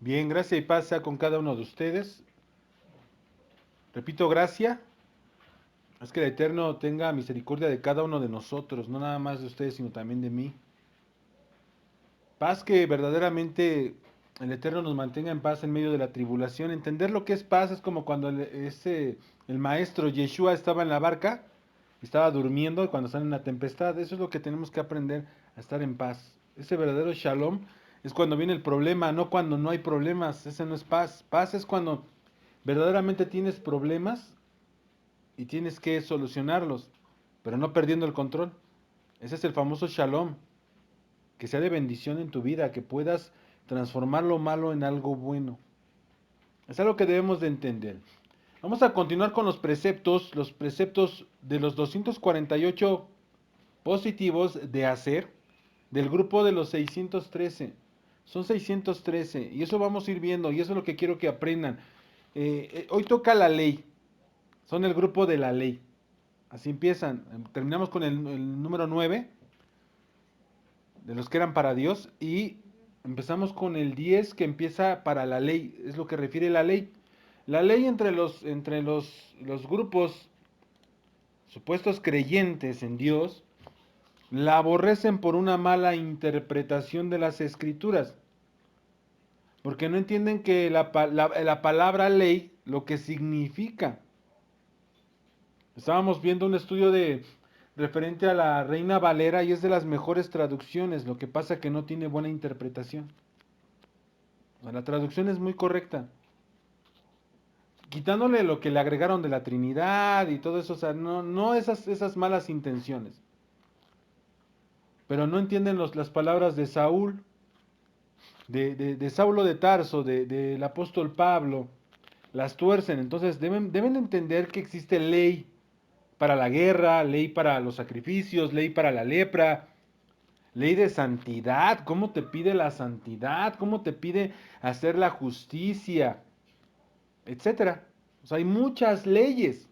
Bien, gracia y paz sea con cada uno de ustedes. Repito, gracia es que el Eterno tenga misericordia de cada uno de nosotros, no nada más de ustedes, sino también de mí. Paz que verdaderamente el Eterno nos mantenga en paz en medio de la tribulación. Entender lo que es paz es como cuando el maestro Yeshua estaba en la barca, estaba durmiendo cuando está en una tempestad. Eso es lo que tenemos que aprender a estar en paz. Ese verdadero shalom es cuando viene el problema, no cuando no hay problemas. Ese no es paz. Paz es cuando verdaderamente tienes problemas y tienes que solucionarlos, pero no perdiendo el control. Ese es el famoso shalom, que sea de bendición en tu vida, que puedas transformar lo malo en algo bueno. Es algo que debemos de entender. Vamos a continuar con los preceptos de los 248 positivos de hacer del grupo de los 613. Son 613 y eso vamos a ir viendo y eso es lo que quiero que aprendan. Hoy toca la ley, son el grupo de la ley. Así empiezan. Terminamos con el número 9 de los que eran para Dios y empezamos con el 10 que empieza para la ley. Es lo que refiere la ley. La ley entre los grupos supuestos creyentes en Dios la aborrecen por una mala interpretación de las escrituras. Porque no entienden que la palabra ley lo que significa. Estábamos viendo un estudio de referente a la Reina Valera y es de las mejores traducciones, lo que pasa que no tiene buena interpretación. O sea, la traducción es muy correcta. Quitándole lo que le agregaron de la Trinidad y todo eso, o sea, no esas malas intenciones. Pero no entienden las palabras de Saúl, de Saulo de Tarso, del apóstol Pablo, las tuercen. Entonces deben entender que existe ley para la guerra, ley para los sacrificios, ley para la lepra, ley de santidad. ¿Cómo te pide la santidad? ¿Cómo te pide hacer la justicia? Etcétera. O sea, hay muchas leyes.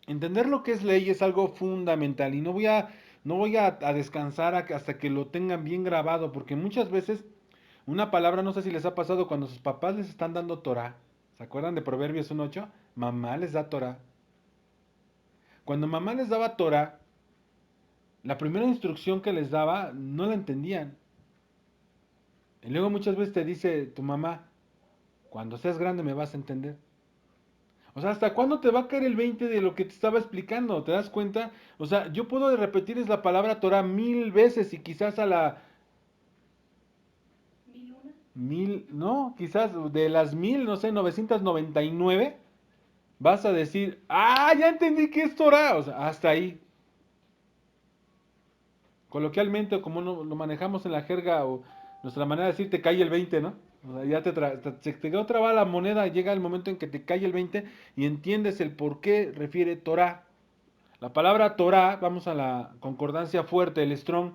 Entender lo que es ley es algo fundamental y no voy a descansar hasta que lo tengan bien grabado, porque muchas veces una palabra, no sé si les ha pasado cuando sus papás les están dando Torah. ¿Se acuerdan de Proverbios 1:8? Mamá les da Torah. Cuando mamá les daba Torah, la primera instrucción que les daba no la entendían. Y luego muchas veces te dice tu mamá, cuando seas grande me vas a entender. O sea, ¿hasta cuándo te va a caer el 20 de lo que te estaba explicando? ¿Te das cuenta? O sea, yo puedo repetirles la palabra Torah 1000 veces y quizás a la mil, no, quizás de las 1000, no sé, 999, vas a decir, ah, ya entendí que es Torah. O sea, hasta ahí. Coloquialmente, o como lo manejamos en la jerga o nuestra manera de decir, te cae el 20, ¿no? O sea, ya se te quedó trabada la moneda, llega el momento en que te cae el 20 y entiendes el por qué refiere Torah. La palabra Torah, vamos a la concordancia fuerte, el Strong,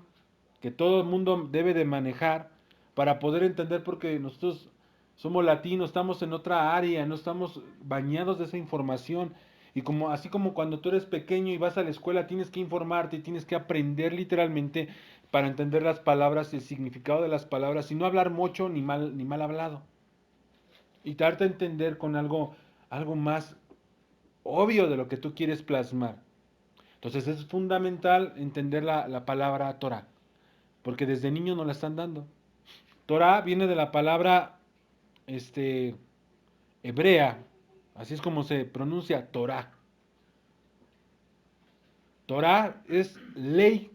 que todo el mundo debe de manejar para poder entender porque nosotros somos latinos, estamos en otra área, no estamos bañados de esa información. Y como así como cuando tú eres pequeño y vas a la escuela, tienes que informarte, tienes que aprender literalmente para entender las palabras y el significado de las palabras y no hablar mucho ni mal hablado. Y darte a entender con algo más obvio de lo que tú quieres plasmar. Entonces es fundamental entender la palabra Torah, porque desde niño nos la están dando. Torah viene de la palabra este, hebrea, así es como se pronuncia Torah. Torah es ley.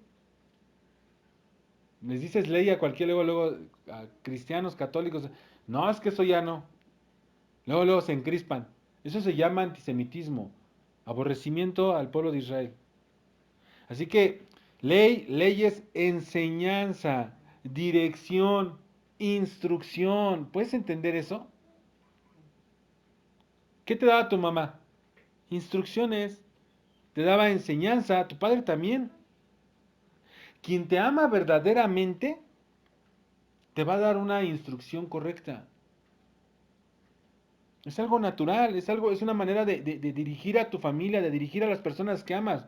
Les dices ley a cualquier, luego, a cristianos, católicos. No, es que eso ya no. Luego se encrispan. Eso se llama antisemitismo, aborrecimiento al pueblo de Israel. Así que leyes, enseñanza, dirección, instrucción. ¿Puedes entender eso? ¿Qué te daba tu mamá? Instrucciones. Te daba enseñanza, tu padre también. Quien te ama verdaderamente te va a dar una instrucción correcta. Es algo natural, es una manera de dirigir a tu familia, de dirigir a las personas que amas.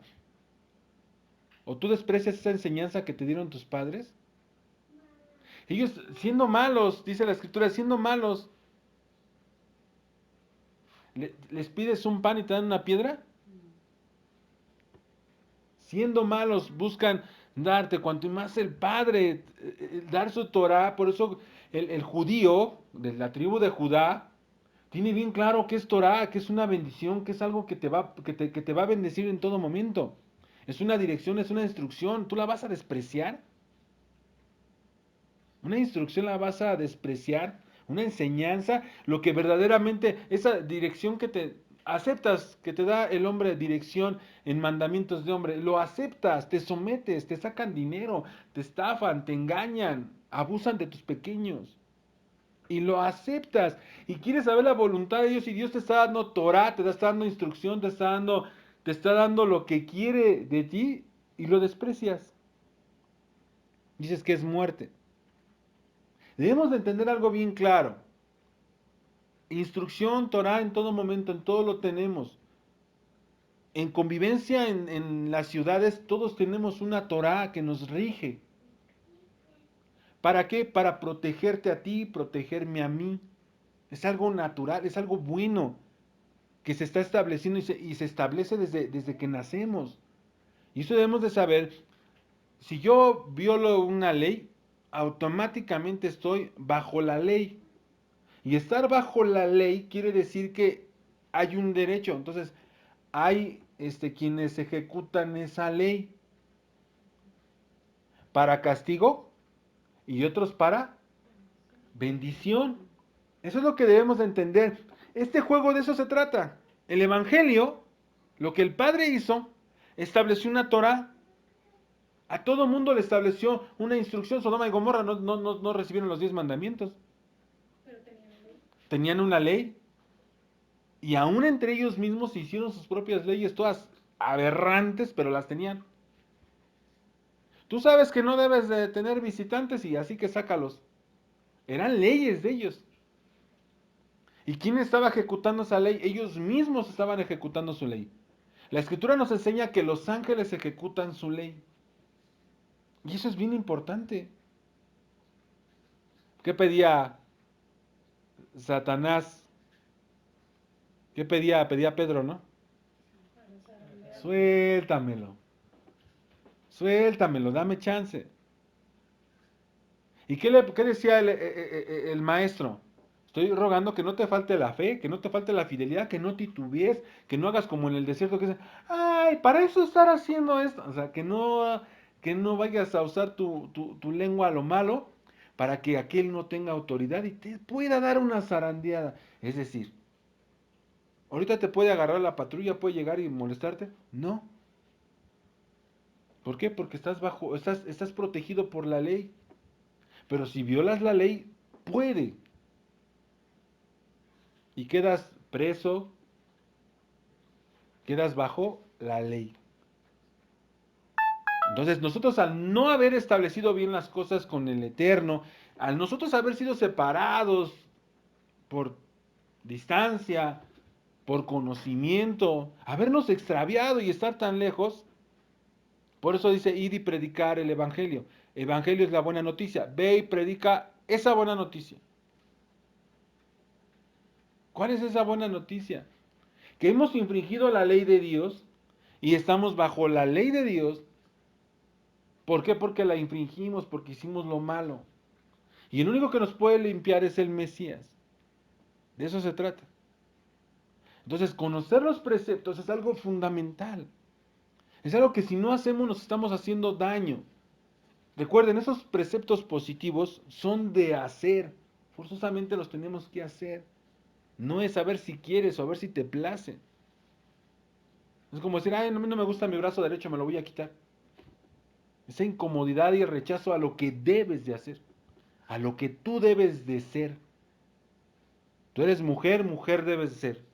¿O tú desprecias esa enseñanza que te dieron tus padres? Ellos siendo malos, dice la escritura, siendo malos, ¿les pides un pan y te dan una piedra? Siendo malos, buscan darte, cuanto más el Padre, dar su Torah. Por eso el judío de la tribu de Judá tiene bien claro que es Torah, que es una bendición, que es algo que te va a bendecir en todo momento. Es una dirección, es una instrucción. ¿Tú la vas a despreciar? Una instrucción la vas a despreciar, una enseñanza, lo que verdaderamente, esa dirección que te aceptas, que te da el hombre dirección en mandamientos de hombre, lo aceptas, te sometes, te sacan dinero, te estafan, te engañan, abusan de tus pequeños. Y lo aceptas y quieres saber la voluntad de Dios y Dios te está dando Torah, te está dando instrucción, te está dando lo que quiere de ti y lo desprecias. Dices que es muerte. Debemos de entender algo bien claro. Instrucción, Torah en todo momento, en todo lo tenemos. En convivencia en las ciudades, todos tenemos una Torah que nos rige. ¿Para qué? Para protegerte a ti, protegerme a mí. Es algo natural, es algo bueno que se está estableciendo y se establece desde que nacemos. Y eso debemos de saber. Si yo violo una ley, automáticamente estoy bajo la ley. Y estar bajo la ley quiere decir que hay un derecho. Entonces, hay quienes ejecutan esa ley para castigo y otros para bendición. Eso es lo que debemos de entender. Este juego de eso se trata. El Evangelio, lo que el Padre hizo, estableció una Torah. A todo mundo le estableció una instrucción. Sodoma y Gomorra no recibieron los 10 mandamientos. Tenían una ley. Y aún entre ellos mismos hicieron sus propias leyes, todas aberrantes, pero las tenían. Tú sabes que no debes de tener visitantes y así que sácalos. Eran leyes de ellos. ¿Y quién estaba ejecutando esa ley? Ellos mismos estaban ejecutando su ley. La escritura nos enseña que los ángeles ejecutan su ley. Y eso es bien importante. ¿Qué pedía Satanás? ¿Qué pedía? Pedía Pedro, ¿no? Suéltamelo. Suéltamelo, dame chance. ¿Y qué decía el maestro? Estoy rogando que no te falte la fe, que no te falte la fidelidad, que no titubees, que no hagas como en el desierto que dicen, ay, para eso estar haciendo esto. O sea, que no vayas a usar tu lengua a lo malo para que aquel no tenga autoridad y te pueda dar una zarandeada. Es decir, ahorita te puede agarrar la patrulla, puede llegar y molestarte. No. ¿Por qué? Porque estás protegido por la ley. Pero si violas la ley, puede. Y quedas preso, quedas bajo la ley. Entonces nosotros al no haber establecido bien las cosas con el Eterno, al nosotros haber sido separados por distancia, por conocimiento, habernos extraviado y estar tan lejos, por eso dice ir y predicar el Evangelio. Evangelio es la buena noticia. Ve y predica esa buena noticia. ¿Cuál es esa buena noticia? Que hemos infringido la ley de Dios y estamos bajo la ley de Dios. ¿Por qué? Porque la infringimos, porque hicimos lo malo. Y el único que nos puede limpiar es el Mesías. De eso se trata. Entonces, conocer los preceptos es algo fundamental. Es algo que si no hacemos nos estamos haciendo daño. Recuerden, esos preceptos positivos son de hacer. Forzosamente los tenemos que hacer. No es saber si quieres o a ver si te place. Es como decir, ay, a mí no me gusta mi brazo derecho, me lo voy a quitar. Esa incomodidad y rechazo a lo que debes de hacer, a lo que tú debes de ser. Tú eres mujer, mujer debes de ser.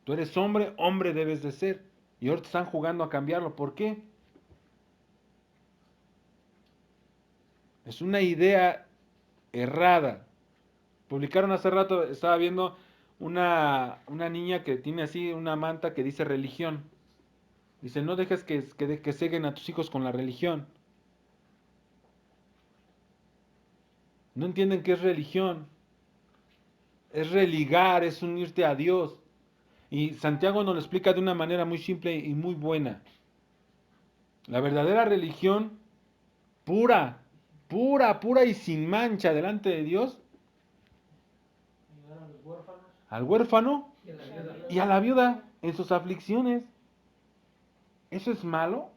Tú eres hombre, hombre debes de ser. Y ahora te están jugando a cambiarlo. ¿Por qué? Es una idea errada. Publicaron hace rato, estaba viendo una niña que tiene así una manta que dice religión. Dice, no dejes que ceguen a tus hijos con la religión. No entienden qué es religión. Es religar, es unirte a Dios. Y Santiago nos lo explica de una manera muy simple y muy buena. La verdadera religión pura, pura y sin mancha delante de Dios, al huérfano y a la viuda en sus aflicciones. ¿Eso es malo?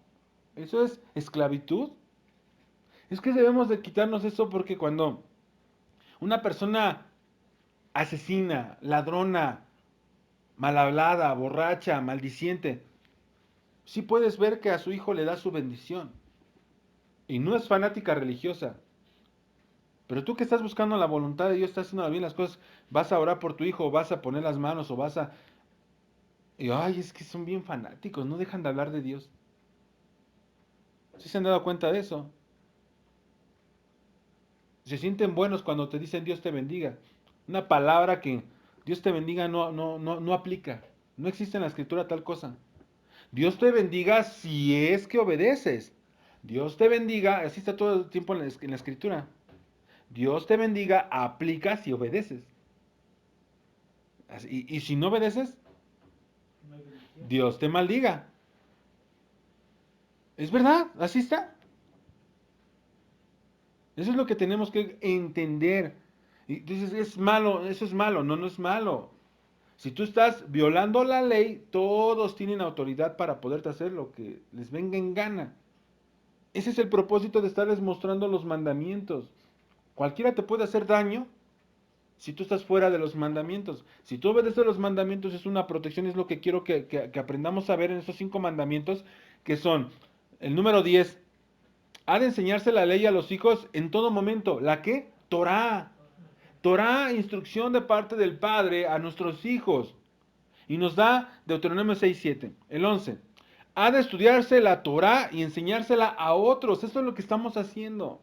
¿Eso es esclavitud? Es que debemos de quitarnos eso porque cuando una persona asesina, ladrona, mal hablada, borracha, maldiciente, sí puedes ver que a su hijo le da su bendición. Y no es fanática religiosa. Pero tú que estás buscando la voluntad de Dios, estás haciendo bien las cosas, vas a orar por tu hijo, o vas a poner las manos, o vas a... Y ay, es que son bien fanáticos, no dejan de hablar de Dios. ¿Sí se han dado cuenta de eso? Se sienten buenos cuando te dicen Dios te bendiga. Una palabra que Dios te bendiga no aplica. No existe en la escritura tal cosa. Dios te bendiga si es que obedeces. Dios te bendiga, así está todo el tiempo en la escritura. Dios te bendiga, aplica si obedeces. Y si no obedeces, Dios te maldiga. Es verdad, así está. Eso es lo que tenemos que entender. Y dices, es malo, eso es malo. No, no es malo. Si tú estás violando la ley, todos tienen autoridad para poderte hacer lo que les venga en gana. Ese es el propósito de estarles mostrando los mandamientos. Cualquiera te puede hacer daño si tú estás fuera de los mandamientos. Si tú obedeces los mandamientos es una protección, es lo que quiero que aprendamos a ver en esos 5 mandamientos, que son el número 10. Ha de enseñarse la ley a los hijos en todo momento. ¿La qué? Torá. Torá, instrucción de parte del Padre a nuestros hijos. Y nos da Deuteronomio 6:7. El 11. Ha de estudiarse la Torá y enseñársela a otros. Esto es lo que estamos haciendo.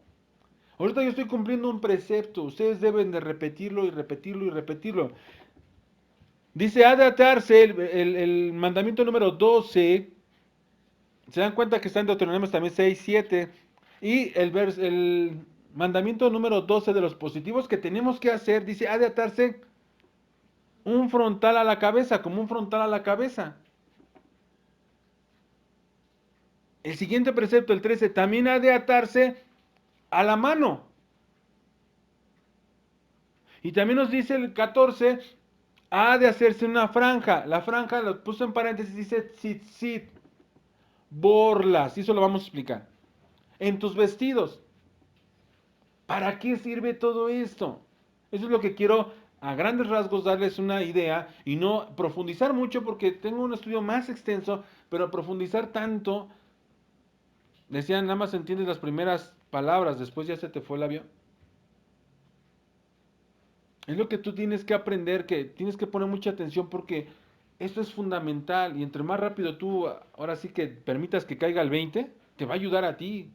Ahorita yo estoy cumpliendo un precepto. Ustedes deben de repetirlo y repetirlo y repetirlo. Dice, ha de atarse el mandamiento número 12. Se dan cuenta que está en Deuteronomio también 6:7. Y el mandamiento número 12 de los positivos que tenemos que hacer, dice, ha de atarse un frontal a la cabeza, como un frontal a la cabeza. El siguiente precepto, el 13, también ha de atarse a la mano. Y también nos dice el 14, ha de hacerse una franja. La franja, lo puso en paréntesis, dice tzitzit, borlas. Y eso lo vamos a explicar. En tus vestidos. ¿Para qué sirve todo esto? Eso es lo que quiero a grandes rasgos darles una idea y no profundizar mucho porque tengo un estudio más extenso, pero profundizar tanto, decían, nada más entiendes las primeras palabras, después ya se te fue el avión. Es lo que tú tienes que aprender, que tienes que poner mucha atención porque esto es fundamental y entre más rápido tú ahora sí que permitas que caiga el 20, te va a ayudar a ti.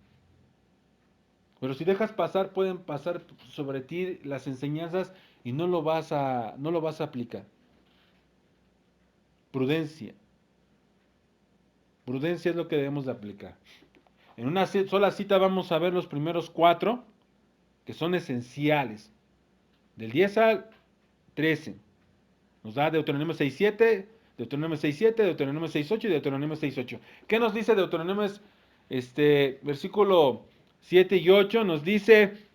Pero si dejas pasar, pueden pasar sobre ti las enseñanzas y no lo vas a aplicar. Prudencia. Prudencia es lo que debemos de aplicar. En una sola cita vamos a ver los primeros 4 que son esenciales. Del 10 al 13. Nos da Deuteronomio 6:7, Deuteronomio 6:7, Deuteronomio 6:8 y Deuteronomio 6:8. ¿Qué nos dice Deuteronomio? Versículo 7 y 8 nos dice,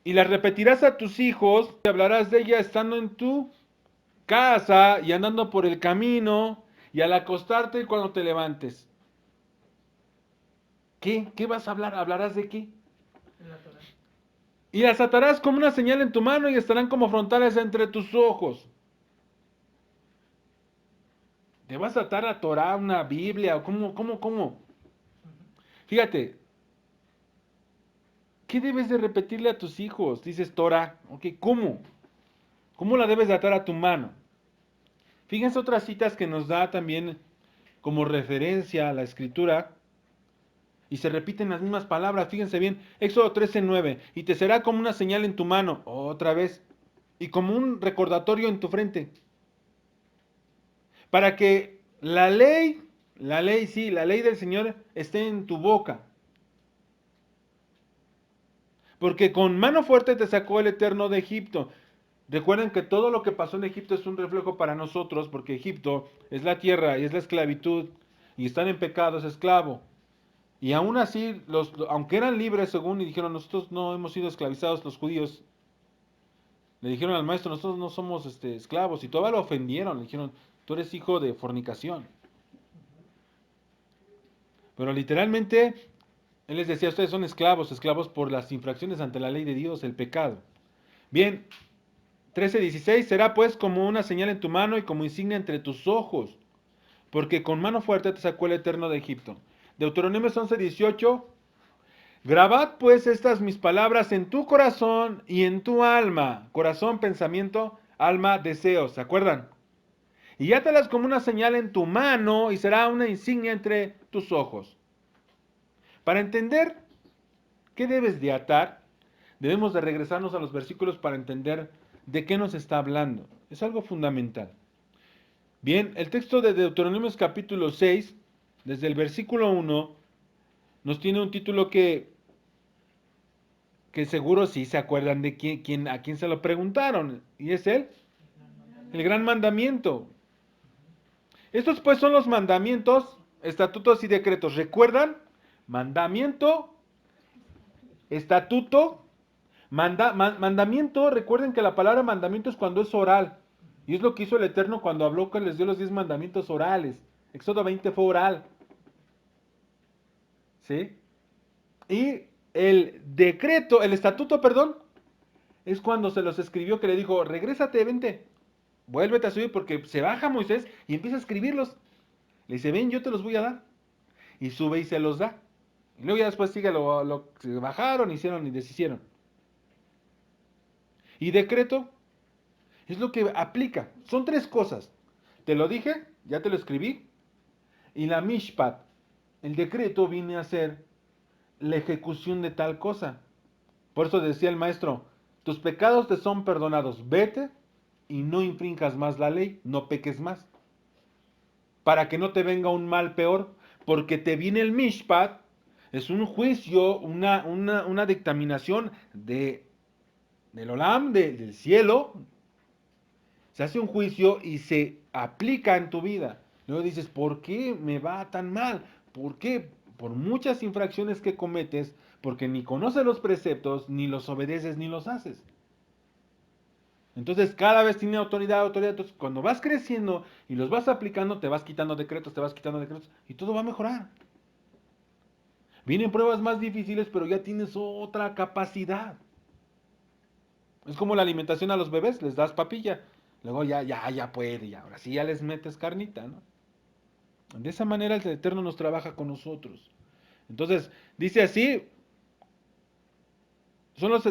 y las repetirás a tus hijos, y hablarás de ellas estando en tu casa y andando por el camino y al acostarte y cuando te levantes. ¿Qué? ¿Qué vas a hablar? ¿Hablarás de qué? Y las atarás como una señal en tu mano y estarán como frontales entre tus ojos. ¿Te vas a atar a Torah, una Biblia? ¿O cómo? Fíjate, ¿qué debes de repetirle a tus hijos? Dices Torah, ok, ¿cómo? ¿Cómo la debes de atar a tu mano? Fíjense otras citas que nos da también como referencia a la escritura y se repiten las mismas palabras. Fíjense bien, Éxodo 13:9, y te será como una señal en tu mano, otra vez, y como un recordatorio en tu frente, para que sí, la ley del Señor esté en tu boca, Porque con mano fuerte te sacó el Eterno de Egipto. Recuerden que todo lo que pasó en Egipto es un reflejo para nosotros, porque Egipto es la tierra y es la esclavitud, y están en pecado, es esclavo. Y aún así, aunque eran libres según y dijeron, nosotros no hemos sido esclavizados, los judíos, le dijeron al maestro, nosotros no somos esclavos, y todavía lo ofendieron, le dijeron, tú eres hijo de fornicación. Pero literalmente, él les decía, ustedes son esclavos, esclavos por las infracciones ante la ley de Dios, el pecado. Bien, 13:16, será pues como una señal en tu mano y como insignia entre tus ojos, porque con mano fuerte te sacó el Eterno de Egipto. Deuteronomio 11:18, grabad pues estas mis palabras en tu corazón y en tu alma. Corazón, pensamiento, alma, deseos. ¿Se acuerdan? Y átalas como una señal en tu mano y será una insignia entre tus ojos. Para entender qué debes de atar, debemos de regresarnos a los versículos para entender de qué nos está hablando. Es algo fundamental. Bien, el texto de Deuteronomios capítulo 6, desde el versículo 1, nos tiene un título que seguro sí se acuerdan de a quién se lo preguntaron. Y es el gran mandamiento. Estos pues son los mandamientos, estatutos y decretos. ¿Recuerdan? Mandamiento, estatuto, mandamiento. Recuerden que la palabra mandamiento es cuando es oral. Y es lo que hizo el Eterno cuando habló que les dio los 10 mandamientos orales. Éxodo 20 fue oral. ¿Sí? Y el decreto, el estatuto, perdón, es cuando se los escribió que le dijo, regrésate, vente, vuélvete a subir porque se baja Moisés y empieza a escribirlos. Le dice, ven, yo te los voy a dar. Y sube y se los da. Y luego ya después sigue lo que bajaron, hicieron y deshicieron. Y decreto es lo que aplica. Son tres cosas. Te lo dije, ya te lo escribí. Y la mishpat, el decreto viene a ser la ejecución de tal cosa. Por eso decía el maestro, tus pecados te son perdonados, vete y no infrinjas más la ley, no peques más, para que no te venga un mal peor, porque te viene el mishpat, es un juicio, una dictaminación del olam, del cielo, se hace un juicio y se aplica en tu vida. Luego dices, ¿por qué me va tan mal? ¿Por qué? Por muchas infracciones que cometes, porque ni conoces los preceptos, ni los obedeces, ni los haces. Entonces cada vez tiene autoridad, autoridad. Entonces cuando vas creciendo y los vas aplicando, te vas quitando decretos, y todo va a mejorar. Vienen pruebas más difíciles, pero ya tienes otra capacidad. Es como la alimentación a los bebés, les das papilla. Luego ya puede, y ahora sí ya les metes carnita, ¿no? De esa manera el Eterno nos trabaja con nosotros. Entonces, dice así, son los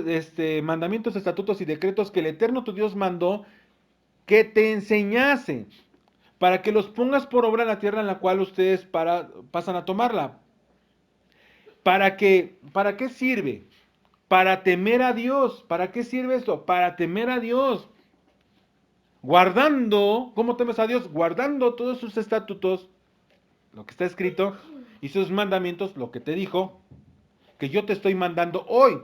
mandamientos, estatutos y decretos que el Eterno tu Dios mandó que te enseñase, para que los pongas por obra en la tierra en la cual ustedes pasan a tomarla. ¿Para qué sirve? Para temer a Dios. ¿Para qué sirve esto? Para temer a Dios. Guardando, ¿cómo temes a Dios? Guardando todos sus estatutos, lo que está escrito, y sus mandamientos, lo que te dijo, que yo te estoy mandando hoy.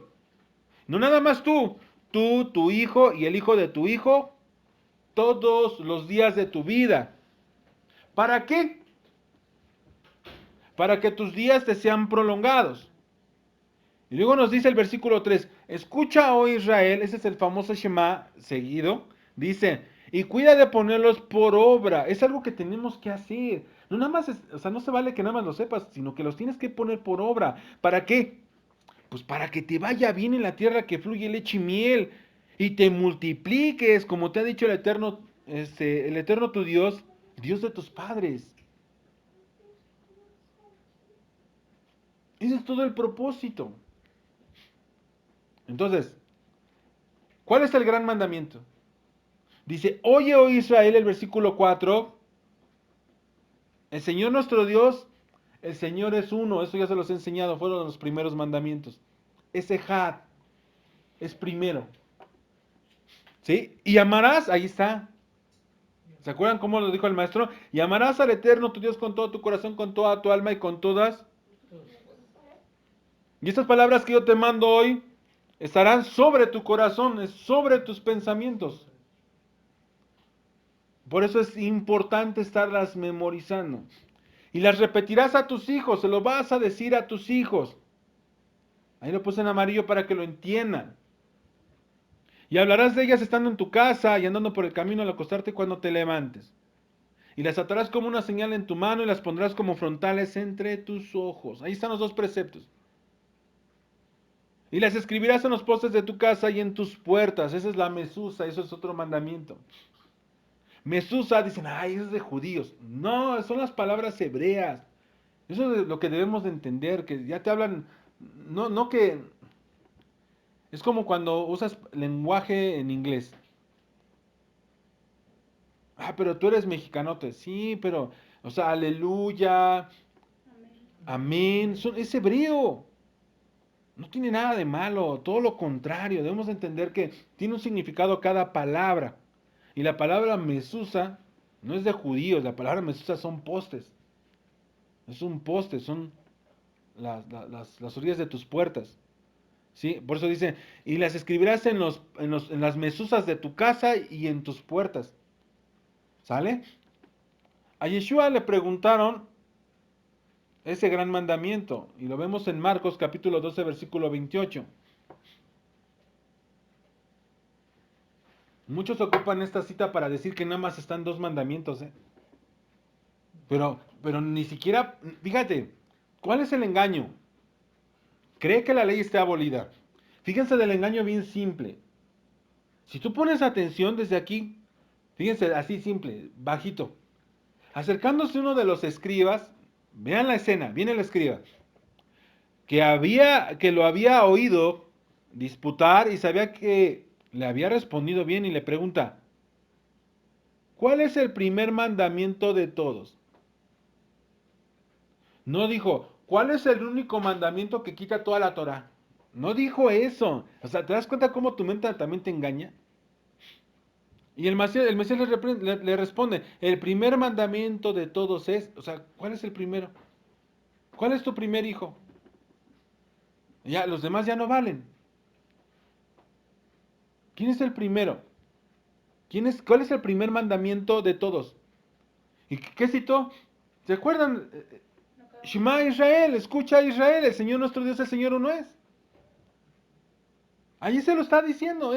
No nada más tú, tu hijo y el hijo de tu hijo, todos los días de tu vida. ¿Para qué? Para que tus días te sean prolongados. Y luego nos dice el versículo 3, escucha, oh Israel, ese es el famoso Shema seguido, dice, y cuida de ponerlos por obra, es algo que tenemos que hacer. No nada más, o sea, no se vale que nada más lo sepas, sino que los tienes que poner por obra. ¿Para qué? Pues para que te vaya bien en la tierra que fluye leche y miel y te multipliques, como te ha dicho el eterno tu Dios, Dios de tus padres. Ese es todo el propósito. Entonces, ¿cuál es el gran mandamiento? Dice, oye, oh Israel, el versículo 4, el Señor nuestro Dios, el Señor es uno, eso ya se los he enseñado, fueron los primeros mandamientos. Ese had es primero. ¿Sí? Y amarás, ahí está. ¿Se acuerdan cómo lo dijo el maestro? Y amarás al Eterno tu Dios con todo tu corazón, con toda tu alma y con todas. Y estas palabras que yo te mando hoy Estarán sobre tu corazón, sobre tus pensamientos. Por eso es importante estarlas memorizando. Y las repetirás a tus hijos, se lo vas a decir a tus hijos. Ahí lo puse en amarillo para que lo entiendan. Y hablarás de ellas estando en tu casa y andando por el camino al acostarte cuando te levantes. Y las atarás como una señal en tu mano y las pondrás como frontales entre tus ojos. Ahí están los dos preceptos. Y las escribirás en los postes de tu casa y en tus puertas. Esa es la mesusa, eso es otro mandamiento. Mesusa, dicen, ay, eso es de judíos. No, son las palabras hebreas. Eso es lo que debemos de entender, que ya te hablan, no que, es como cuando usas lenguaje en inglés. Ah, pero tú eres mexicanote. Sí, pero, o sea, aleluya, amén, es hebreo. No tiene nada de malo, todo lo contrario. Debemos entender que tiene un significado cada palabra. Y la palabra mesusa no es de judíos, la palabra mesusa son postes. Es un poste, son las orillas de tus puertas. ¿Sí? Por eso dice, y las escribirás en las mesusas de tu casa y en tus puertas. ¿Sale? A Yeshua le preguntaron ese gran mandamiento, y lo vemos en Marcos capítulo 12, versículo 28. Muchos ocupan esta cita para decir que nada más están dos mandamientos, ¿eh? Pero ni siquiera, fíjate, ¿cuál es el engaño? Cree que la ley esté abolida. Fíjense del engaño bien simple. Si tú pones atención desde aquí, fíjense así simple, bajito. Acercándose uno de los escribas, vean la escena, viene el escriba, que lo había oído disputar y sabía que le había respondido bien y le pregunta, ¿cuál es el primer mandamiento de todos? No dijo, ¿cuál es el único mandamiento que quita toda la Torah? No dijo eso. O sea, ¿te das cuenta cómo tu mente también te engaña? Y el Mesías le responde, el primer mandamiento de todos es, o sea, ¿cuál es el primero? ¿Cuál es tu primer hijo? Ya, los demás ya no valen. ¿Quién es el primero? ¿Cuál es el primer mandamiento de todos? ¿Y qué citó? ¿Se acuerdan? Shema Israel, escucha a Israel, el Señor nuestro Dios, el Señor uno es. Allí se lo está diciendo,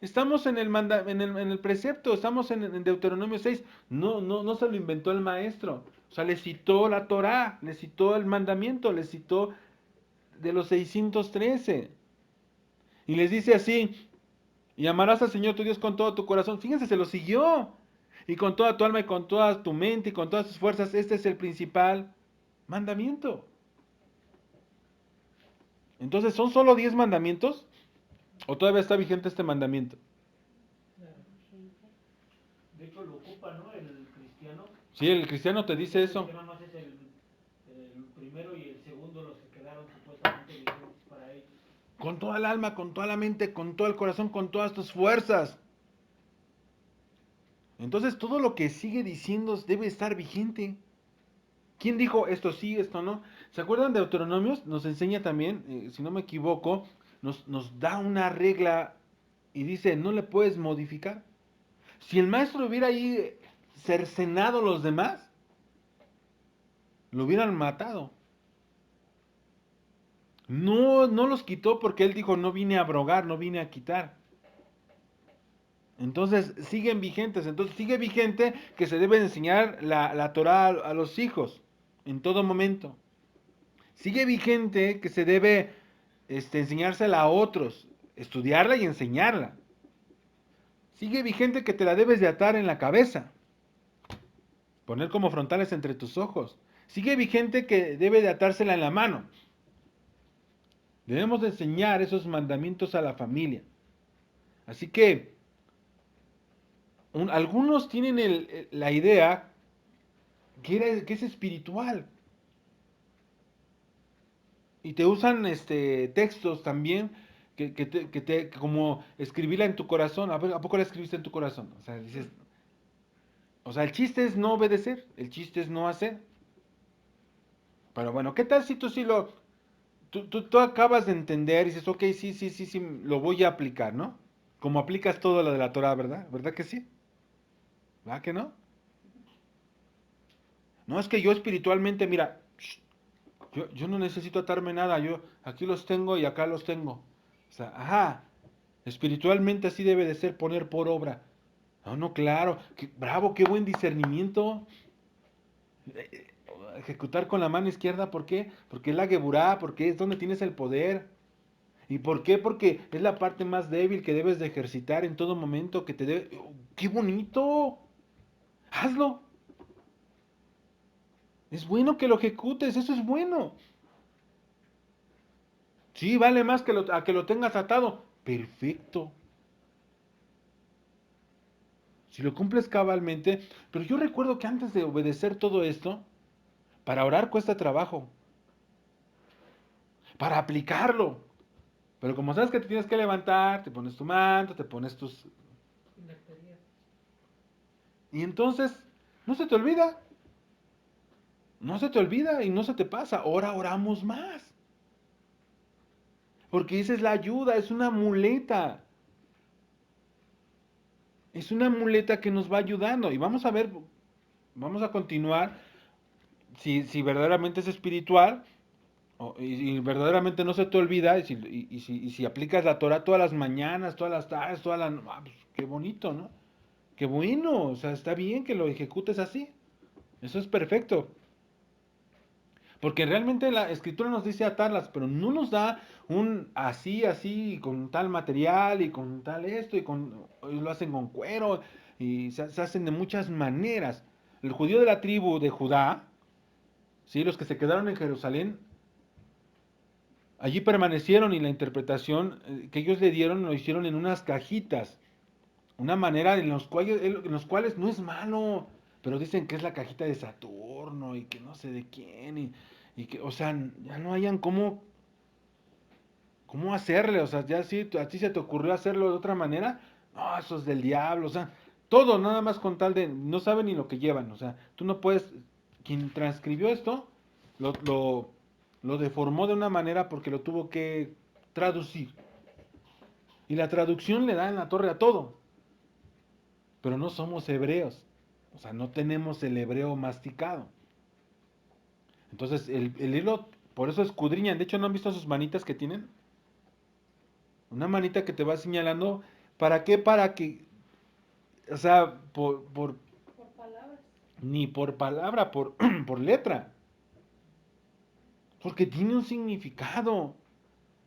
estamos en el precepto, estamos en Deuteronomio 6. No se lo inventó el maestro. O sea, le citó la Torá, le citó el mandamiento, le citó de los 613. Y les dice así, y amarás al Señor tu Dios con todo tu corazón. Fíjense, se lo siguió. Y con toda tu alma y con toda tu mente y con todas tus fuerzas, este es el principal mandamiento. Entonces, ¿son solo 10 mandamientos? ¿O todavía está vigente este mandamiento? De hecho, lo ocupa, ¿no? El cristiano. Sí, el cristiano te dice Dice eso. que nada más es el primero y el segundo los que quedaron supuestamente vigentes para ellos. Con toda el alma, con toda la mente, con todo el corazón, con todas tus fuerzas. Entonces todo lo que sigue diciendo debe estar vigente. ¿Quién dijo esto sí, esto no? ¿Se acuerdan de Deuteronomios? Nos enseña también, si no me equivoco, nos da una regla y dice, no le puedes modificar. Si el maestro hubiera ahí cercenado a los demás, lo hubieran matado. No los quitó porque él dijo, no vine a abrogar, no vine a quitar. Entonces siguen vigentes. Entonces sigue vigente que se debe enseñar la Torah a los hijos en todo momento. Sigue vigente que se debe enseñársela a otros, estudiarla y enseñarla. Sigue vigente que te la debes de atar en la cabeza, poner como frontales entre tus ojos. Sigue vigente que debe de atársela en la mano. Debemos de enseñar esos mandamientos a la familia. Así que algunos tienen la idea que es espiritual. Y te usan textos también como escribirla en tu corazón. ¿A poco la escribiste en tu corazón? O sea, dices, o sea, el chiste es no obedecer, el chiste es no hacer. Pero bueno, ¿qué tal si tú sí tú acabas de entender y dices, ok, sí, sí, sí, sí, lo voy a aplicar, ¿no? Como aplicas todo lo de la Torah, ¿verdad? ¿Verdad que sí? ¿Verdad que no? No, es que yo espiritualmente, mira, yo no necesito atarme nada, yo aquí los tengo y acá los tengo. O sea, ajá, espiritualmente así debe de ser poner por obra. No, no, claro, bravo, qué buen discernimiento. Ejecutar con la mano izquierda, ¿por qué? Porque es la geburá, porque es donde tienes el poder. ¿Y por qué? Porque es la parte más débil que debes de ejercitar en todo momento, que te debe... ¡Qué bonito! ¡Hazlo! Es bueno que lo ejecutes, eso es bueno. Sí, vale más que a que lo tengas atado. Perfecto. Si lo cumples cabalmente, pero yo recuerdo que antes de obedecer todo esto, para orar cuesta trabajo, para aplicarlo. Pero como sabes que te tienes que levantar, te pones tu manto, te pones tus... Filactería. Y entonces, no se te olvida, no se te olvida y no se te pasa. Ahora oramos más. Porque esa es la ayuda, es una muleta. Es una muleta que nos va ayudando. Y vamos a ver, vamos a continuar si verdaderamente es espiritual y verdaderamente no se te olvida. Y si aplicas la Torah todas las mañanas, todas las tardes, todas las... pues, qué bonito, ¿no? Qué bueno, o sea, está bien que lo ejecutes así. Eso es perfecto. Porque realmente la escritura nos dice atarlas, pero no nos da un así, así, con tal material y con tal esto, y lo hacen con cuero, y se hacen de muchas maneras. El judío de la tribu de Judá, ¿sí? Los que se quedaron en Jerusalén, allí permanecieron y la interpretación que ellos le dieron lo hicieron en unas cajitas, una manera en los cuales no es malo, pero dicen que es la cajita de Saturno y que no sé de quién, y que, o sea, ya no hayan cómo hacerle, o sea, ya si a ti se te ocurrió hacerlo de otra manera, no, eso es del diablo, o sea, todo nada más con tal de, no saben ni lo que llevan, o sea, tú no puedes, quien transcribió esto, lo, lo, lo deformó de una manera porque lo tuvo que traducir, y la traducción le da en la torre a todo, pero no somos hebreos, o sea, no tenemos el hebreo masticado. Entonces, el hilo, por eso escudriñan. De hecho, ¿no han visto sus manitas que tienen? Una manita que te va señalando. ¿Para qué? Para que, o sea, Por palabras. ni por palabra, por letra. Porque tiene un significado.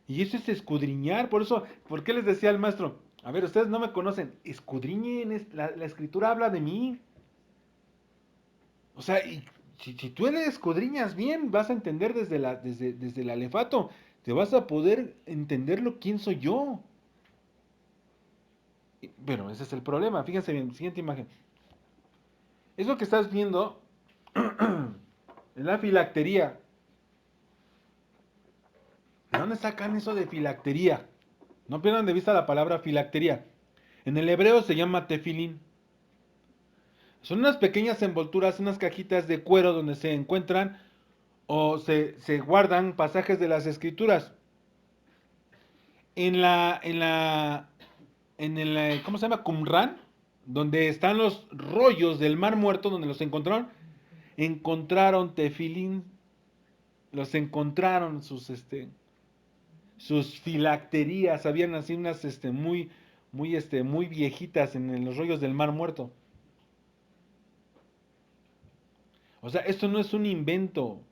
Y eso es escudriñar. Por eso, ¿por qué les decía al maestro? A ver, ustedes no me conocen. Escudriñen, la escritura habla de mí. O sea, y si tú le escudriñas bien, vas a entender desde el alefato, te vas a poder entenderlo quién soy yo. Bueno, ese es el problema. Fíjense bien, siguiente imagen. Es lo que estás viendo en la filactería. ¿De dónde sacan eso de filactería? No pierdan de vista la palabra filactería. En el hebreo se llama tefilín. Son unas pequeñas envolturas, unas cajitas de cuero donde se encuentran o se guardan pasajes de las escrituras. En la, en la, en el, ¿cómo se llama? Qumran, donde están los rollos del Mar Muerto, donde los encontraron tefilín, los encontraron sus filacterías, habían así unas, muy viejitas en los rollos del Mar Muerto. O sea, esto no es un invento.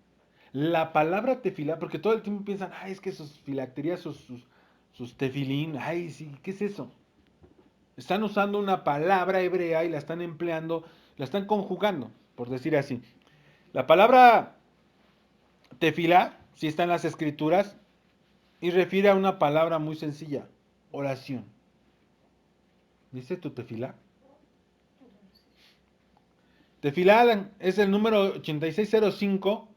La palabra tefilá, porque todo el tiempo piensan, ay, es que sus filacterías, sus tefilín, ay, sí, ¿qué es eso? Están usando una palabra hebrea y la están empleando, la están conjugando, por decir así. La palabra tefilá, sí está en las escrituras, y refiere a una palabra muy sencilla, oración. ¿Dice tu tefilá? Tefilá es el número 8605.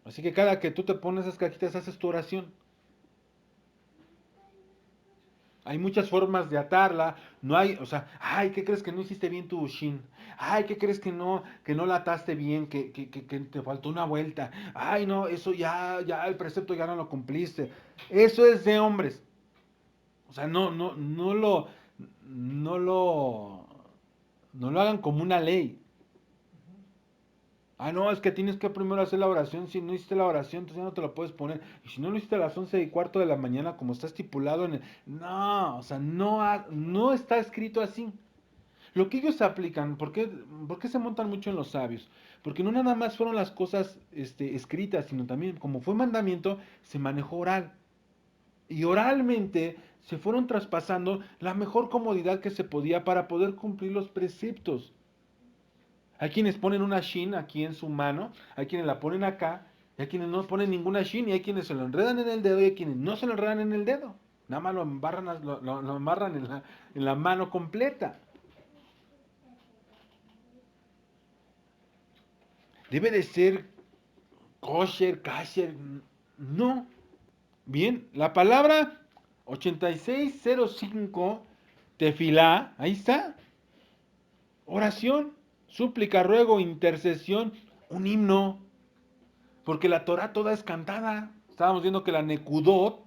Así que cada que tú te pones esas cajitas, haces tu oración. Hay muchas formas de atarla, no hay, o sea, ay, ¿qué crees que no hiciste bien tu shin? Ay, ¿qué crees que no la ataste bien, que te faltó una vuelta? Ay, no, eso ya el precepto ya no lo cumpliste. Eso es de hombres. O sea, no lo, no lo hagan como una ley. Ah, no, es que tienes que primero hacer la oración. Si no hiciste la oración, entonces ya no te la puedes poner. Y si no lo hiciste a las 11:15 de la mañana, como está estipulado en el... No, o sea, no está escrito así. Lo que ellos aplican, por qué se montan mucho en los sabios? Porque no nada más fueron las cosas escritas, sino también, como fue mandamiento, se manejó oral. Y oralmente se fueron traspasando la mejor comodidad que se podía para poder cumplir los preceptos. Hay quienes ponen una shin aquí en su mano, hay quienes la ponen acá, y hay quienes no ponen ninguna shin, y hay quienes se lo enredan en el dedo, y hay quienes no se lo enredan en el dedo. Nada más lo embarran, lo amarran en la mano completa. Debe de ser kosher, kasher. No. Bien, la palabra 8605, tefilá, ahí está. Oración, súplica, ruego, intercesión, un himno. Porque la Torah toda es cantada. Estábamos viendo que las nekudot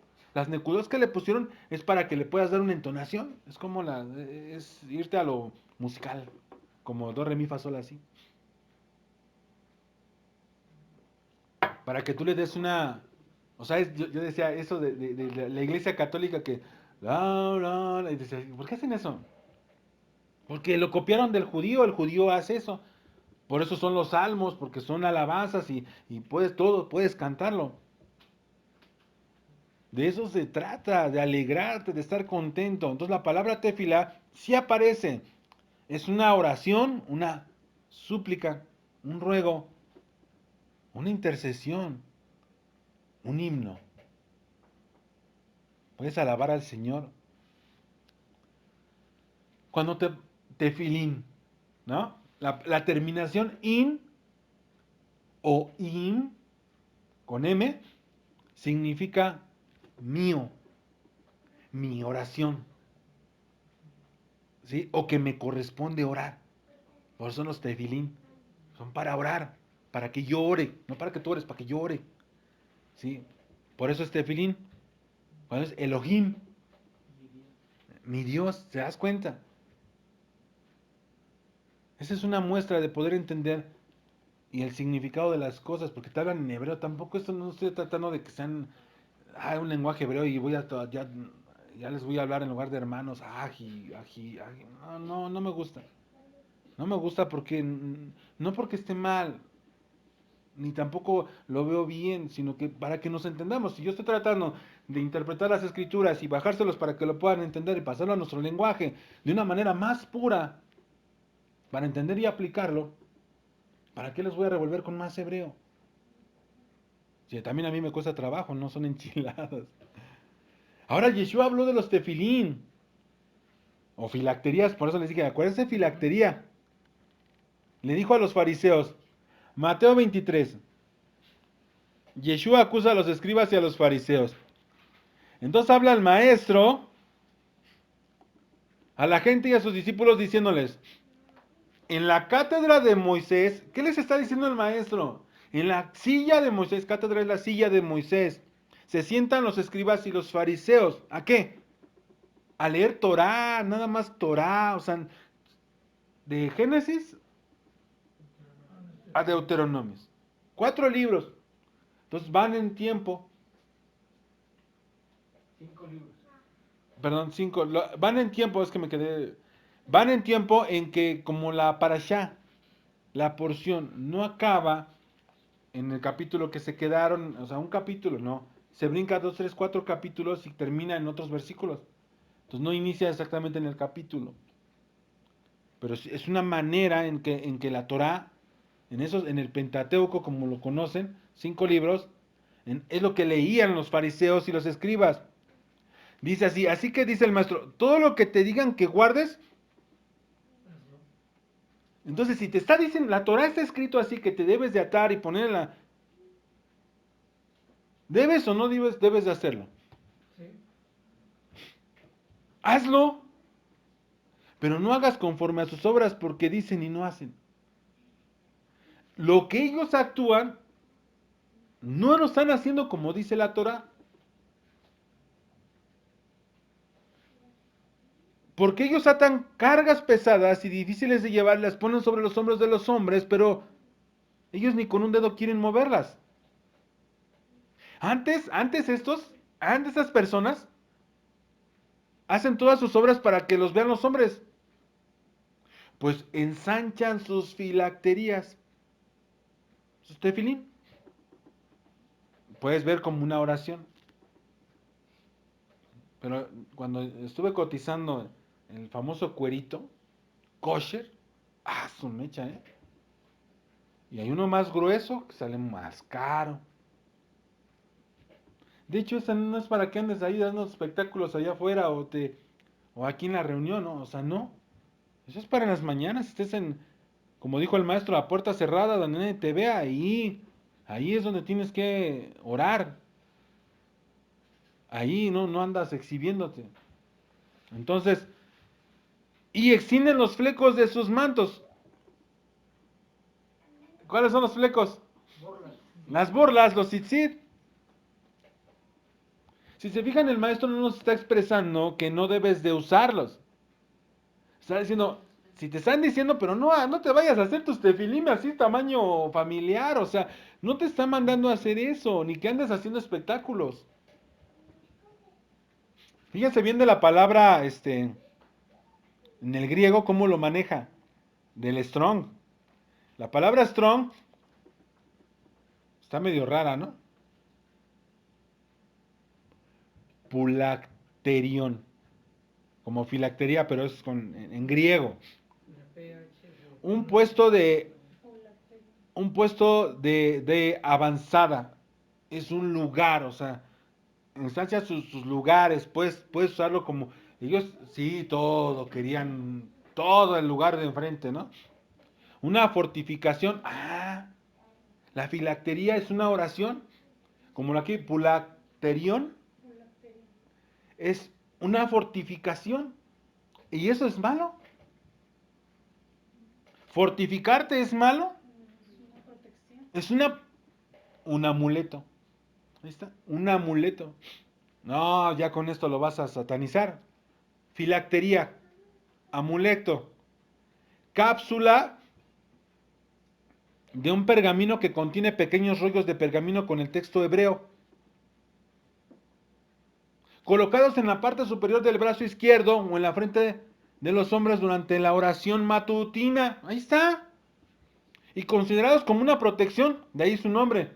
que le pusieron es para que le puedas dar una entonación. Es como es irte a lo musical, como do, re, mi, fa, sol, así. Para que tú le des una... O sea, yo decía eso de la iglesia católica que... Y decía, ¿por qué hacen eso? Porque lo copiaron del judío, el judío hace eso. Por eso son los salmos, porque son alabanzas y puedes todo, puedes cantarlo. De eso se trata, de alegrarte, de estar contento. Entonces la palabra tefila sí aparece. Es una oración, una súplica, un ruego, una intercesión, un himno. Puedes alabar al Señor. Cuando tefilín, ¿no? La terminación in o im con M significa mío, mi oración, ¿sí? O que me corresponde orar. Por eso son los tefilín. Son para orar, para que yo ore, no para que tú ores, para que yo ore. ¿Sí? Por eso es tefilín. Cuando es Elohim, mi Dios, ¿te das cuenta? Esa es una muestra de poder entender y el significado de las cosas, porque te hablan en hebreo. Tampoco esto no estoy tratando de que sean un lenguaje hebreo y ya les voy a hablar en lugar de hermanos, aji, aji, aji. No, no me gusta. No me gusta porque, no porque esté mal, ni tampoco lo veo bien, sino que para que nos entendamos. Si yo estoy tratando de interpretar las escrituras y bajárselos para que lo puedan entender y pasarlo a nuestro lenguaje de una manera más pura, para entender y aplicarlo, ¿para qué les voy a revolver con más hebreo? Si también a mí me cuesta trabajo, no son enchiladas. Ahora Yeshua habló de los tefilín, o filacterías, por eso les dije, acuérdense de filactería. Le dijo a los fariseos, Mateo 23, Yeshua acusa a los escribas y a los fariseos. Entonces habla el maestro a la gente y a sus discípulos diciéndoles, en la cátedra de Moisés, ¿qué les está diciendo el maestro? En la silla de Moisés, cátedra es la silla de Moisés, se sientan los escribas y los fariseos. ¿A qué? A leer Torah, nada más Torah, o sea, de Génesis a Deuteronomios. 4 libros. Entonces van en tiempo, 5 libros. perdón, 5, van en tiempo, es que me quedé, van en tiempo en que como la parashá, la porción no acaba en el capítulo que se quedaron, o sea, un capítulo, no, se brinca 2, 3, 4 capítulos y termina en otros versículos. Entonces no inicia exactamente en el capítulo. Pero es una manera en que la Torah, en el Pentateuco, como lo conocen, 5 libros, es lo que leían los fariseos y los escribas. Dice así, así que dice el maestro, todo lo que te digan que guardes. Entonces, si te está diciendo, la Torah está escrito así que te debes de atar y ponerla, ¿debes o no debes de hacerlo? Sí. hazlo, pero no hagas conforme a sus obras porque dicen y no hacen. Lo que ellos actúan, no lo están haciendo como dice la Torah. Porque ellos atan cargas pesadas y difíciles de llevar, las ponen sobre los hombros de los hombres, pero ellos ni con un dedo quieren moverlas. Antes estas personas hacen todas sus obras para que los vean los hombres. Pues ensanchan sus filacterías. Sus tefilín. Puedes ver como una oración. Pero cuando estuve cotizando el famoso cuerito, kosher, su mecha, ¿eh? Y hay uno más grueso que sale más caro. De hecho, esa no es para que andes ahí dando espectáculos allá afuera o aquí en la reunión, ¿no? O sea, no. Eso es para las mañanas, estés en, como dijo el maestro, a puerta cerrada, donde nadie te vea, ahí es donde tienes que orar. Ahí no andas exhibiéndote. Entonces, y extienden los flecos de sus mantos. ¿Cuáles son los flecos? Borlas. Las burlas, los tzitzit. Si se fijan, el maestro no nos está expresando que no debes de usarlos. Está diciendo, si te están diciendo, pero no te vayas a hacer tus tefilim así tamaño familiar, o sea, no te está mandando a hacer eso, ni que andes haciendo espectáculos. Fíjense bien de la palabra, en el griego, cómo lo maneja, del strong. La palabra strong está medio rara, ¿no? Pulacterión, como filactería, pero es en griego. La PH. Un puesto de avanzada, es un lugar, o sea, instancia sus lugares, puedes usarlo como, ellos sí, querían todo el lugar de enfrente, ¿no? Una fortificación, la filactería es una oración, como la aquí, pulacterión, es una fortificación, y eso es malo. Fortificarte es malo, Una protección. es un amuleto. Ahí está, un amuleto. No, ya con esto lo vas a satanizar. Filactería, amuleto, cápsula de un pergamino que contiene pequeños rollos de pergamino con el texto hebreo, colocados en la parte superior del brazo izquierdo o en la frente de los hombres durante la oración matutina. Ahí está. Y considerados como una protección, de ahí su nombre,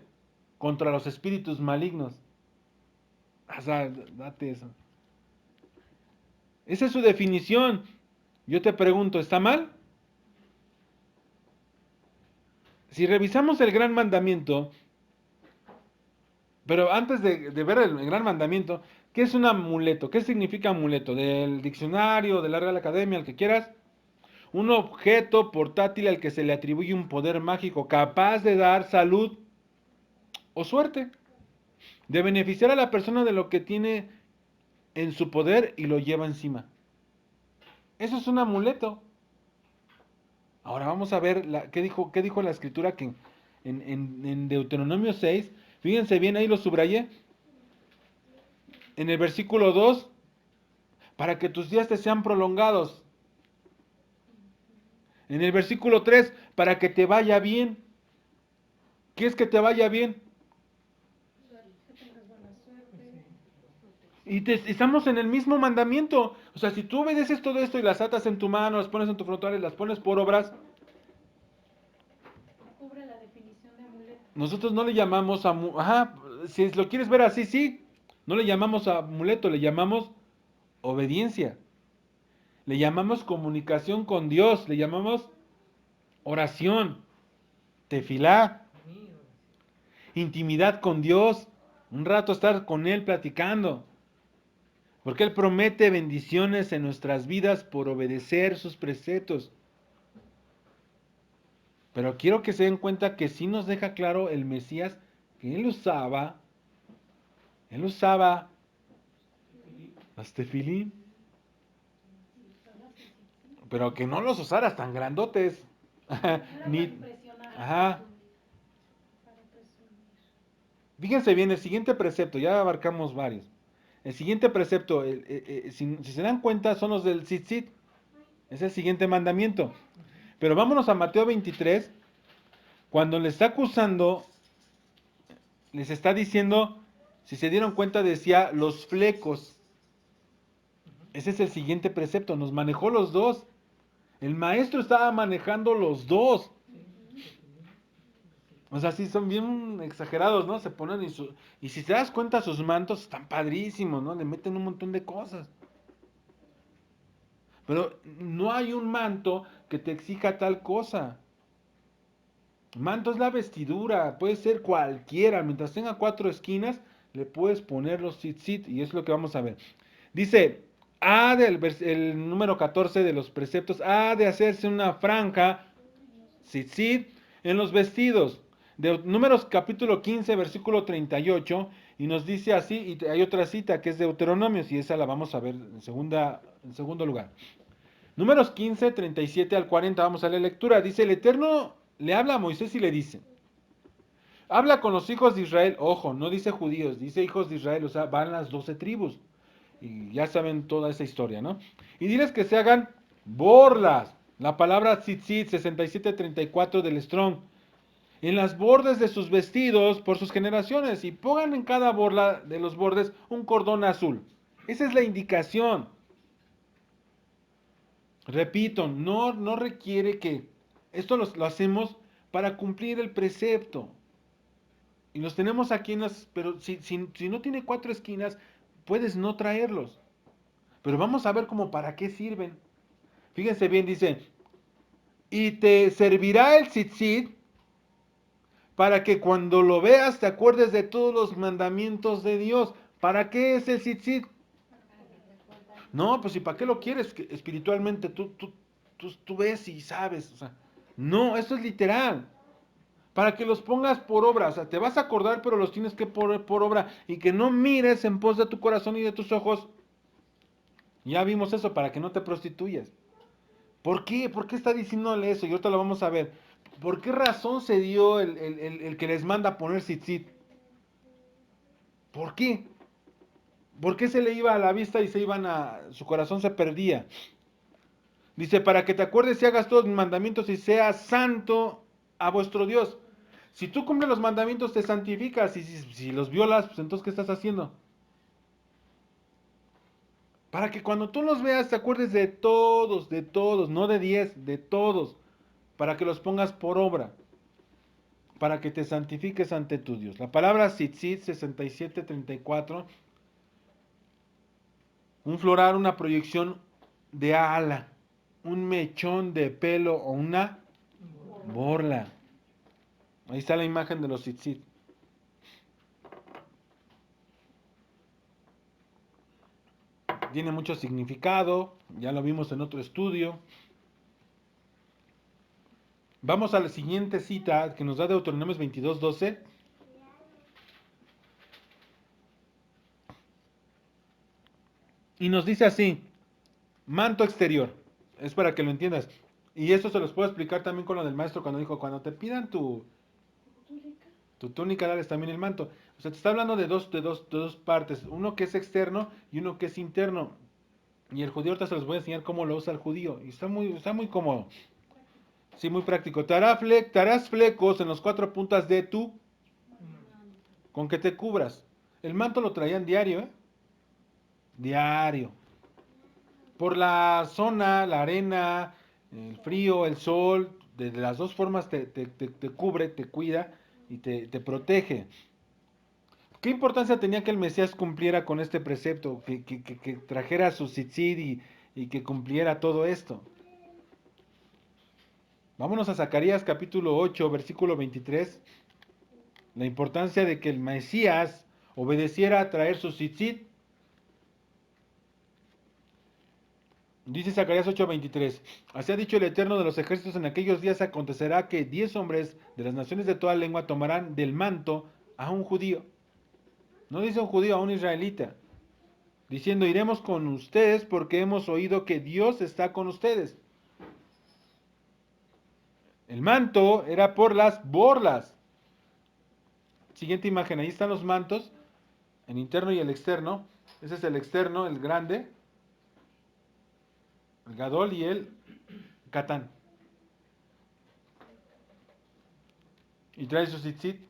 contra los espíritus malignos. O sea, date eso. Esa es su definición. Yo te pregunto, ¿está mal? Si revisamos el gran mandamiento, pero antes de ver el gran mandamiento, ¿qué es un amuleto? ¿Qué significa amuleto? Del diccionario, de la Real Academia, el que quieras. Un objeto portátil al que se le atribuye un poder mágico capaz de dar salud o suerte, de beneficiar a la persona de lo que tiene en su poder y lo lleva encima. Eso es un amuleto. Ahora vamos a ver qué dijo la escritura que en Deuteronomio 6, fíjense bien, ahí lo subrayé, en el versículo 2, para que tus días te sean prolongados. En el versículo 3, para que te vaya bien. ¿Qué es que te vaya bien? Que tengas buena suerte. Y estamos en el mismo mandamiento. O sea, si tú obedeces todo esto y las atas en tu mano, las pones en tu frontal y las pones por obras, Cubre la definición de amuleto. nosotros no le llamamos si lo quieres ver así, sí. No le llamamos amuleto, le llamamos obediencia. Le llamamos comunicación con Dios, le llamamos oración, tefilá, intimidad con Dios, un rato estar con Él platicando. Porque Él promete bendiciones en nuestras vidas por obedecer sus preceptos. Pero quiero que se den cuenta que sí nos deja claro el Mesías que él usaba las tefilín. pero que no los usaras tan grandotes. Era para Ni, impresionar. ajá. Para presumir. Fíjense bien, el siguiente precepto, ya abarcamos varios. El siguiente precepto, si se dan cuenta, son los del tzitzit. Es el siguiente mandamiento. Pero vámonos a Mateo 23, cuando le está acusando, les está diciendo, si se dieron cuenta, decía los flecos. Ese es el siguiente precepto, nos manejó los dos. El maestro estaba manejando los dos. O sea, sí, son bien exagerados, ¿no? Se ponen y si te das cuenta, sus mantos están padrísimos, ¿no? Le meten un montón de cosas. Pero no hay un manto que te exija tal cosa. Manto es la vestidura, puede ser cualquiera. Mientras tenga 4 esquinas, le puedes poner los tzitzit y es lo que vamos a ver. Dice, el número 14 de los preceptos, ha de hacerse una franja, tzitzit, en los vestidos. De Números capítulo 15, versículo 38, y nos dice así, y hay otra cita que es de Deuteronomios, y esa la vamos a ver en segundo lugar. Números 15, 37 al 40, vamos a la lectura. Dice, el Eterno le habla a Moisés y le dice, habla con los hijos de Israel, ojo, no dice judíos, dice hijos de Israel, o sea, van las 12 tribus. Y ya saben toda esa historia, ¿no? Y diles que se hagan borlas. La palabra tzitzit 6734 del Strong. En las bordes de sus vestidos por sus generaciones. Y pongan en cada borla de los bordes un cordón azul. Esa es la indicación. Repito, no requiere que... Esto lo hacemos para cumplir el precepto. Y los tenemos aquí en las... Pero si no tiene 4 esquinas, puedes no traerlos. Pero vamos a ver como para qué sirven. Fíjense bien, dice, y te servirá el tzitzit para que cuando lo veas te acuerdes de todos los mandamientos de Dios. ¿Para qué es el tzitzit? No, pues ¿y para qué lo quieres? Que espiritualmente tú ves y sabes. O sea, no, esto es literal. Para que los pongas por obra. O sea, te vas a acordar, pero los tienes que poner por obra. Y que no mires en pos de tu corazón y de tus ojos. Ya vimos eso, para que no te prostituyas. ¿Por qué? ¿Por qué está diciéndole eso? Y ahorita lo vamos a ver. ¿Por qué razón se dio el que les manda a poner tzitzit? ¿Por qué? ¿Por qué se le iba a la vista y su corazón se perdía? Dice, para que te acuerdes y hagas todos mis mandamientos y seas santo a vuestro Dios. Si tú cumples los mandamientos te santificas y si los violas, pues entonces ¿qué estás haciendo? Para que cuando tú los veas te acuerdes de todos, no de 10, de todos. Para que los pongas por obra. Para que te santifiques ante tu Dios. La palabra tzitzit 6734, un floral, una proyección de ala, un mechón de pelo o una borla. Ahí está la imagen de los tzitzit. Tiene mucho significado, ya lo vimos en otro estudio. Vamos a la siguiente cita que nos da Deuteronomios 22:12. Y nos dice así, manto exterior. Es para que lo entiendas. Y esto se los puedo explicar también con lo del maestro cuando dijo, cuando te pidan tu túnica, dales también el manto. O sea, te está hablando de dos partes. Uno que es externo y uno que es interno. Y el judío, ahorita se los voy a enseñar cómo lo usa el judío. Y está muy cómodo. Sí, muy práctico. Te harás flecos en las 4 puntas de tu, con que te cubras. El manto lo traían diario, ¿eh? Diario. Por la zona, la arena, el frío, el sol, de las dos formas te cubre, te cuida y te protege. ¿Qué importancia tenía que el Mesías cumpliera con este precepto? Que trajera su tzitzit y que cumpliera todo esto. Vámonos a Zacarías capítulo 8, versículo 23. La importancia de que el Mesías obedeciera a traer su tzitzit. Dice Zacarías 8:23, así ha dicho el Eterno de los ejércitos, en aquellos días acontecerá que 10 hombres de las naciones de toda lengua tomarán del manto a un judío. No dice un judío, a un israelita. Diciendo, iremos con ustedes porque hemos oído que Dios está con ustedes. El manto era por las borlas. Siguiente imagen, ahí están los mantos, el interno y el externo. Ese es el externo, el grande, el gadol y el catán. Y trae su tzitzit.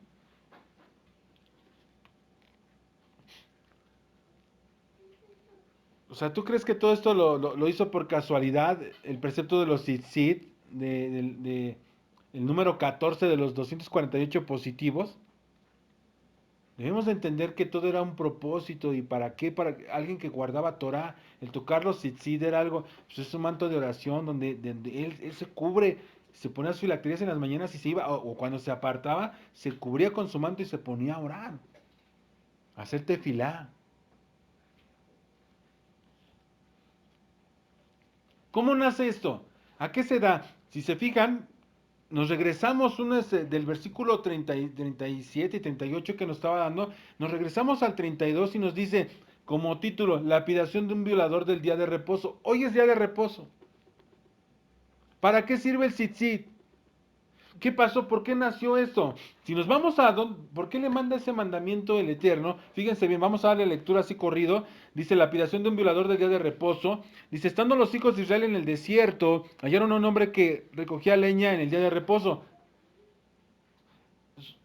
O sea, ¿tú crees que todo esto lo hizo por casualidad? El precepto de los tzitzit, el número 14 de los 248 positivos. Debemos de entender que todo era un propósito y para qué, para alguien que guardaba Torah, el tocar los tzitzit era algo, pues es un manto de oración donde él se cubre, se ponía sus filacterías en las mañanas y se iba, o cuando se apartaba, se cubría con su manto y se ponía a orar, a hacer tefilá. ¿Cómo nace esto? ¿A qué se da? Si se fijan, nos regresamos del versículo 37 y 38 que nos estaba dando, nos regresamos al 32 y nos dice como título, lapidación de un violador del día de reposo. Hoy es día de reposo. ¿Para qué sirve el tzitzit? ¿Qué pasó? ¿Por qué nació esto? Si nos vamos ¿por qué le manda ese mandamiento el Eterno? Fíjense bien, vamos a darle lectura así corrido. Dice, lapidación de un violador del día de reposo. Dice, estando los hijos de Israel en el desierto, hallaron a un hombre que recogía leña en el día de reposo.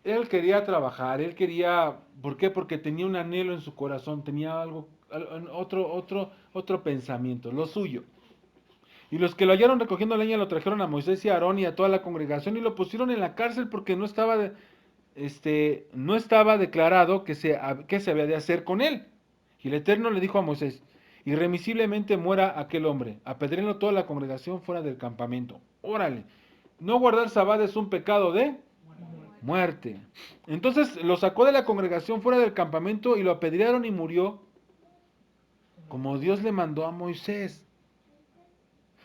Él quería trabajar, él quería, ¿por qué? Porque tenía un anhelo en su corazón, tenía otro pensamiento, lo suyo. Y los que lo hallaron recogiendo leña lo trajeron a Moisés y a Aarón y a toda la congregación y lo pusieron en la cárcel porque no estaba declarado qué se había de hacer con él. Y el Eterno le dijo a Moisés, irremisiblemente muera aquel hombre, apedréenlo toda la congregación fuera del campamento. Órale, no guardar sabbat es un pecado de muerte. Entonces lo sacó de la congregación fuera del campamento y lo apedrearon y murió como Dios le mandó a Moisés.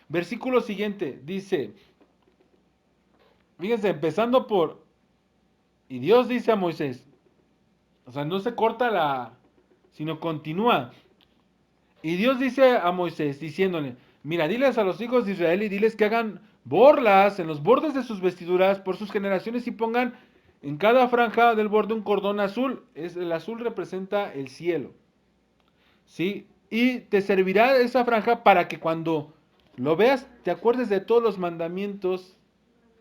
Versículo siguiente dice, fíjense, empezando por, y Dios dice a Moisés, o sea, no se corta sino continúa. Y Dios dice a Moisés, diciéndole, mira, diles a los hijos de Israel y diles que hagan borlas en los bordes de sus vestiduras por sus generaciones y pongan en cada franja del borde un cordón azul. El azul representa el cielo. ¿Sí? Y te servirá esa franja para que cuando lo veas te acuerdes de todos los mandamientos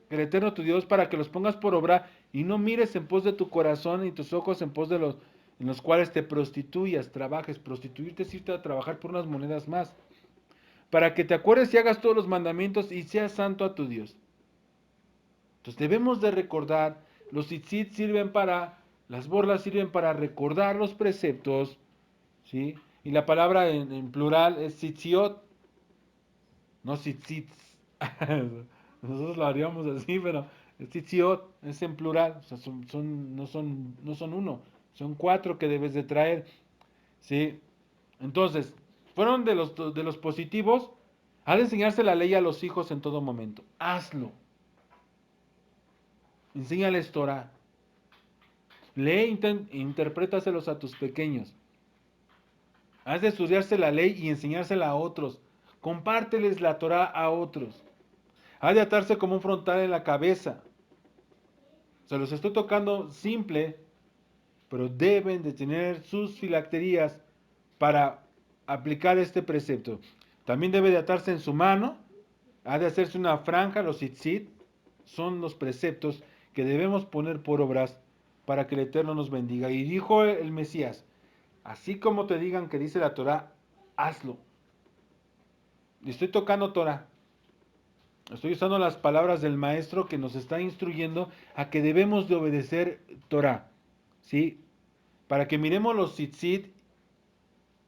del Eterno tu Dios para que los pongas por obra y no mires en pos de tu corazón y tus ojos en pos de los en los cuales te prostituyas, trabajes. Prostituirte es irte a trabajar por unas monedas más. Para que te acuerdes y hagas todos los mandamientos y seas santo a tu Dios. Entonces debemos de recordar, los tzitzit sirven las borlas sirven para recordar los preceptos, ¿sí? Y la palabra en plural es tzitziot, no tzitzits. Nosotros lo haríamos así, pero el tzitziot es en plural, o sea, no son uno, son cuatro que debes de traer, ¿sí? Entonces, fueron de los positivos, has de enseñarse la ley a los hijos en todo momento, hazlo, enséñales Torah, lee, interprétaselos a tus pequeños, has de estudiarse la ley y enseñársela a otros, compárteles la Torah a otros, ha de atarse como un frontal en la cabeza. Se los estoy tocando simple, pero deben de tener sus filacterías para aplicar este precepto. También debe de atarse en su mano, ha de hacerse una franja, los tzitzit, son los preceptos que debemos poner por obras para que el Eterno nos bendiga. Y dijo el Mesías, así como te digan que dice la Torah, hazlo. Y estoy tocando Torah. Estoy usando las palabras del maestro que nos está instruyendo a que debemos de obedecer Torah, ¿sí? Para que miremos los tzitzit,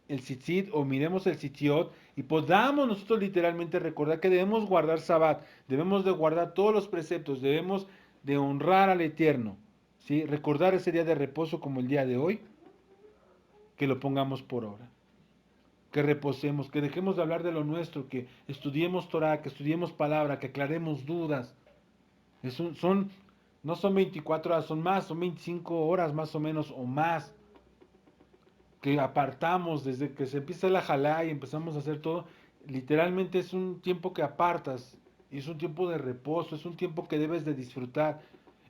el tzitzit o miremos el tzitziot y podamos nosotros literalmente recordar que debemos guardar Sabbat, debemos de guardar todos los preceptos, debemos de honrar al Eterno, ¿sí? Recordar ese día de reposo como el día de hoy, que lo pongamos por obra. Que reposemos, que dejemos de hablar de lo nuestro, que estudiemos Torah, que estudiemos palabra, que aclaremos dudas. No son 24 horas, son más, son 25 horas más o menos o más que apartamos desde que se empieza la jalá y empezamos a hacer todo. Literalmente es un tiempo que apartas Y es un tiempo de reposo, es un tiempo que debes de disfrutar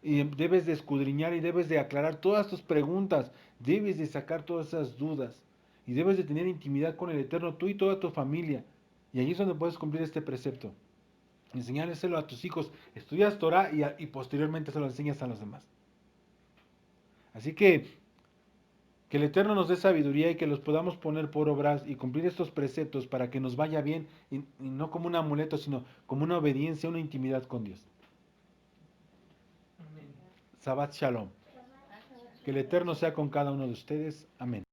y debes de escudriñar y debes de aclarar todas tus preguntas, debes de sacar todas esas dudas y debes de tener intimidad con el Eterno, tú y toda tu familia. Y ahí es donde puedes cumplir este precepto. Enseñárselo a tus hijos, estudias Torah y posteriormente se lo enseñas a los demás. Así que el Eterno nos dé sabiduría y que los podamos poner por obras y cumplir estos preceptos para que nos vaya bien y no como un amuleto, sino como una obediencia, una intimidad con Dios. Amén. Shabbat Shalom. Que el Eterno sea con cada uno de ustedes. Amén.